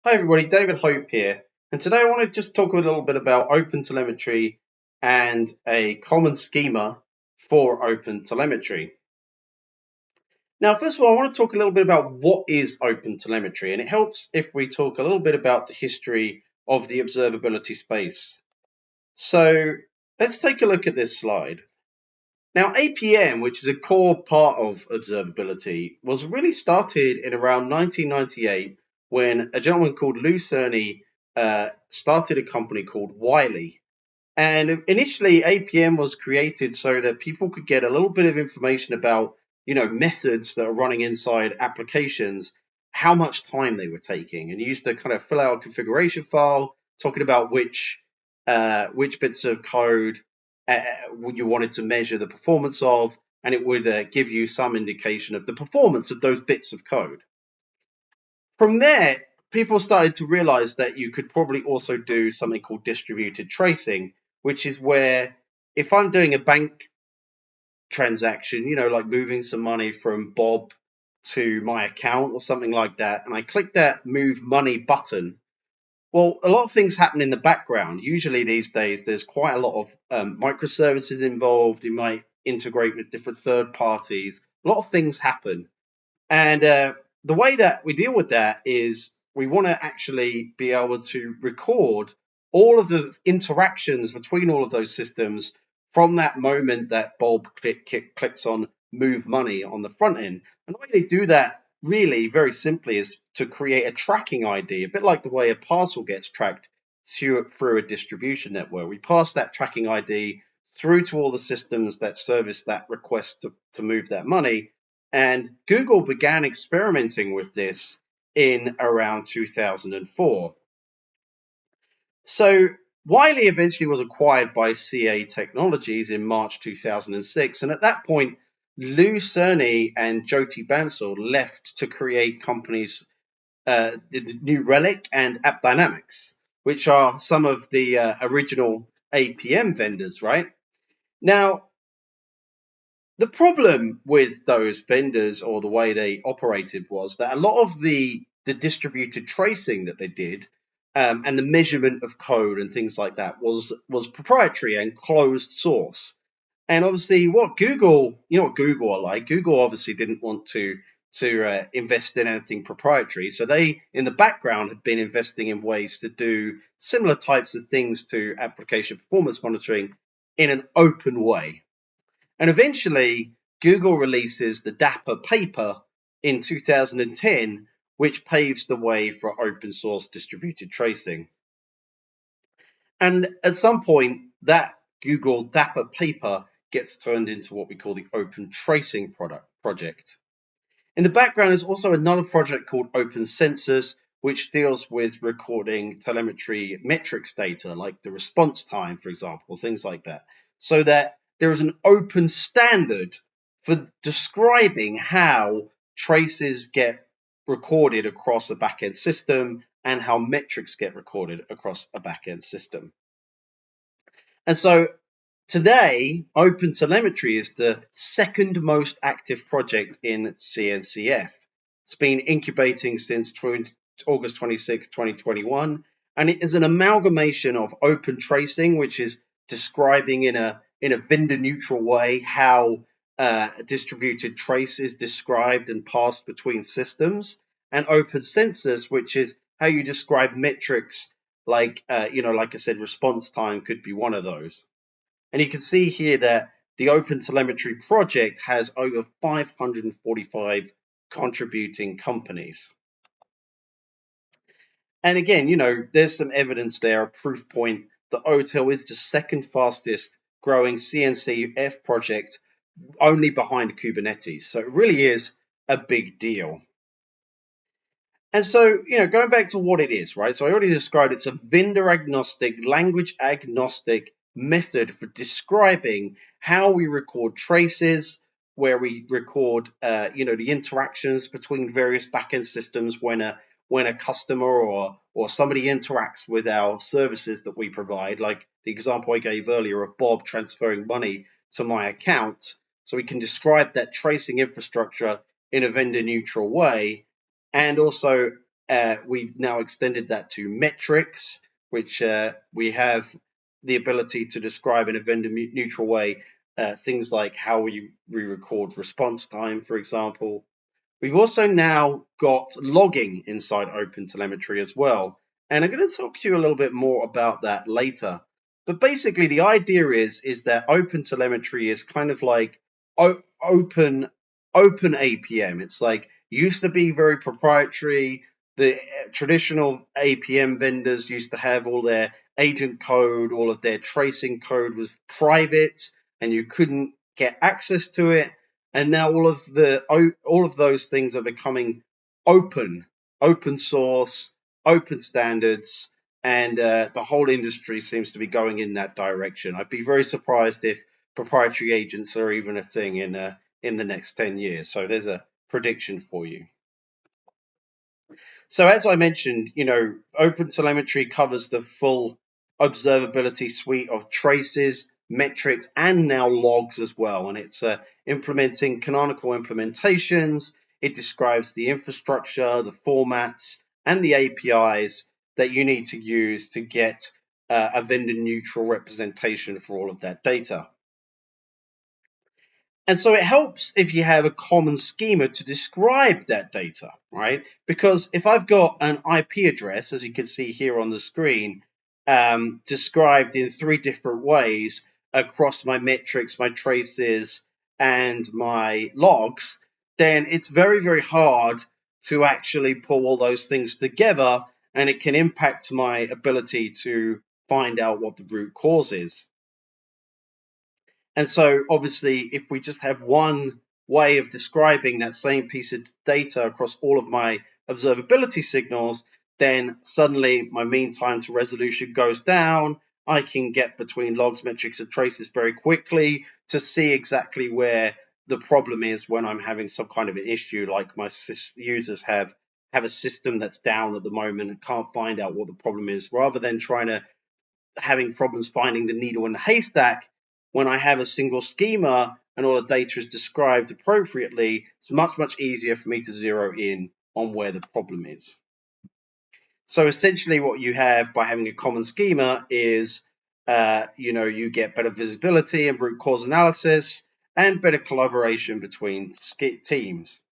Hi everybody, David Hope here, and today I want to just talk a little bit about OpenTelemetry and a common schema for OpenTelemetry. Now, first of all, I want to talk a little bit about what is OpenTelemetry, and it helps if we talk a little bit about the history of the observability space. So let's take a look at this slide. Now, APM, which is a core part of observability, was really started in around 1998 when a gentleman called Lou Cerny started a company called Wiley. And initially, APM was created so that people could get a little bit of information about, methods that are running inside applications, how much time they were taking, and used to kind of fill out a configuration file talking about which bits of code you wanted to measure the performance of, and it would give you some indication of the performance of those bits of code. From there, people started to realize that you could probably also do something called distributed tracing, which is where if I'm doing a bank transaction, like moving some money from Bob to my account or something like that, and I click that move money button, well, a lot of things happen in the background. Usually these days, there's quite a lot of microservices involved. You might integrate with different third parties. A lot of things happen. And the way that we deal with that is we want to actually be able to record all of the interactions between all of those systems from that moment that Bob clicks on move money on the front end. And the way they do that really very simply is to create a tracking ID, a bit like the way a parcel gets tracked through a distribution network. We pass that tracking ID through to all the systems that service that request to move that money. And Google began experimenting with this in around 2004. So Wiley eventually was acquired by CA Technologies in March 2006. And at that point, Lou Cerny and Jyoti Bansal left to create companies New Relic and AppDynamics, which are some of the original APM vendors, right? Now, the problem with those vendors or the way they operated was that a lot of the distributed tracing that they did and the measurement of code and things like that was proprietary and closed source. And obviously, what Google are like. Google obviously didn't want to invest in anything proprietary, so they, in the background, had been investing in ways to do similar types of things to application performance monitoring in an open way. And eventually, Google releases the Dapper paper in 2010, which paves the way for open source distributed tracing. And at some point, that Google Dapper paper gets turned into what we call the Open Tracing project. In the background, there's also another project called Open Census, which deals with recording telemetry metrics data, like the response time, for example, things like that, so that there is an open standard for describing how traces get recorded across a backend system and how metrics get recorded across a backend system. And so today, OpenTelemetry is the second most active project in CNCF. It's been incubating since August 26, 2021, and it is an amalgamation of open tracing, which is describing in a vendor-neutral way how distributed trace is described and passed between systems, and open census, which is how you describe metrics like I said, response time could be one of those. And you can see here that the OpenTelemetry project has over 545 contributing companies. And again, there's some evidence there, a proof point that OTel is the second fastest growing CNCF project, only behind Kubernetes. So it really is a big deal. And so, going back to what it is, right? So I already described it's a vendor agnostic, language agnostic method for describing how we record traces, where we record, the interactions between various backend systems when a customer or somebody interacts with our services that we provide, like the example I gave earlier of Bob transferring money to my account. So we can describe that tracing infrastructure in a vendor neutral way. And also we've now extended that to metrics, which we have the ability to describe in a vendor neutral way things like how we record response time, for example. We've also now got logging inside OpenTelemetry as well. And I'm going to talk to you a little bit more about that later. But basically, the idea is that OpenTelemetry is kind of like open APM. It's like used to be very proprietary. The traditional APM vendors used to have all their agent code, all of their tracing code was private, and you couldn't get access to it. And now all of those things are becoming open source, open standards, and the whole industry seems to be going in that direction. I'd be very surprised if proprietary agents are even a thing in the next 10 years. So there's a prediction for you. So as I mentioned, OpenTelemetry covers the full observability suite of traces, metrics, and now logs as well. And it's implementing canonical implementations. It describes the infrastructure, the formats, and the APIs that you need to use to get a vendor neutral representation for all of that data. And so it helps if you have a common schema to describe that data, right? Because if I've got an IP address, as you can see here on the screen, described in 3 different ways across my metrics, my traces, and my logs, then it's very, very hard to actually pull all those things together, and it can impact my ability to find out what the root cause is. And so obviously, if we just have one way of describing that same piece of data across all of my observability signals, then suddenly my mean time to resolution goes down. I can get between logs, metrics, and traces very quickly to see exactly where the problem is when I'm having some kind of an issue, like my users have a system that's down at the moment and can't find out what the problem is, rather than having problems finding the needle in the haystack. When I have a single schema and all the data is described appropriately, it's much, much easier for me to zero in on where the problem is. So essentially what you have by having a common schema is, you get better visibility and root cause analysis and better collaboration between teams.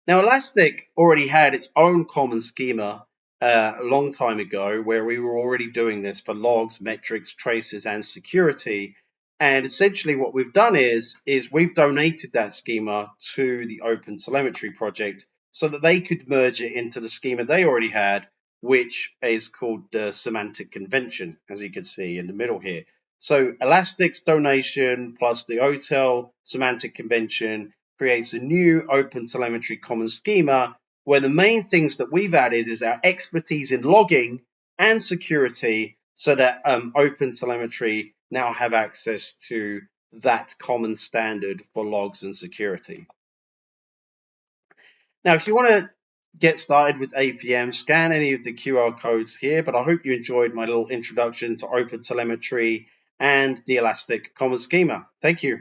Now, Elastic already had its own common schema a long time ago, where we were already doing this for logs, metrics, traces, and security. And essentially what we've done is we've donated that schema to the OpenTelemetry project so that they could merge it into the schema they already had, which is called the semantic convention, as you can see in the middle here. So Elastic's donation plus the OTel semantic convention creates a new OpenTelemetry common schema where the main things that we've added is our expertise in logging and security, so that OpenTelemetry now have access to that common standard for logs and security. Now, if you want to get started with APM, scan any of the QR codes here, but I hope you enjoyed my little introduction to OpenTelemetry and the Elastic Common Schema. Thank you.